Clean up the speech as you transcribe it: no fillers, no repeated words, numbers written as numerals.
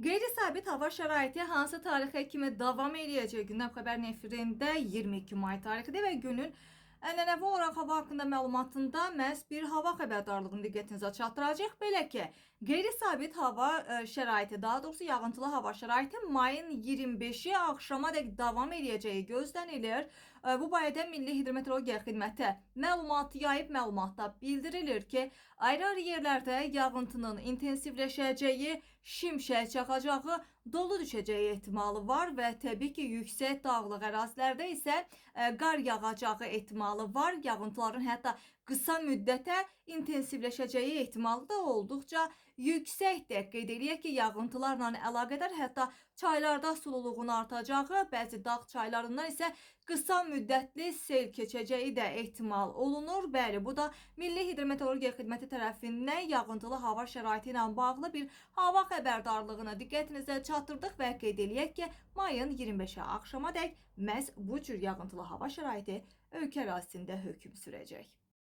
Qeyri-sabit hava şəraiti hansı tarixə kimi davam edəcək? Gündəm xəbər nefrində 22 may tarixidir və günün ənənəvi olaraq hava haqqında məlumatında məhz bir hava xəbərdarlığını diqqətinizə çatdıracaq. Belə ki, qeyri-sabit hava şəraiti, daha doğrusu yağıntılı hava şəraiti mayın 25-i axşamadək davam edəcəyi gözlənilir. Bu barədə Milli Hidrometeorologiya Xidməti məlumat yayıb. Məlumatda bildirilir ki, ayrı-ayrı yerlərdə yağıntının intensivləşəcəyi, şimşək çaxacağı, dolu düşəcəyi ehtimalı var və təbii ki, yüksək dağlıq ərazilərdə isə qar yağacağı ehtimalı var. Yağıntıların hətta qısa müddətə intensivləşəcəyi ehtimalı da olduqca yüksəkdir. Qeyd eləyək ki, yağıntılarla əlaqədar hətta çaylarda sululuğun artacağı, bəzi dağ çaylarından isə qısa müddətli sel keçəcəyi də ehtimal olunur. Bəli, bu da Milli Hidrometeorologiya Xidməti tərəfindən yağıntılı hava şəraiti ilə bağlı bir hava xəbərdarlığını diqqətinizə çatdırdıq və qeyd eləyək ki, mayın 25-i axşamadək məhz bu cür yağıntılı hava şəraiti ölkə ərazisində hökm sürəcək.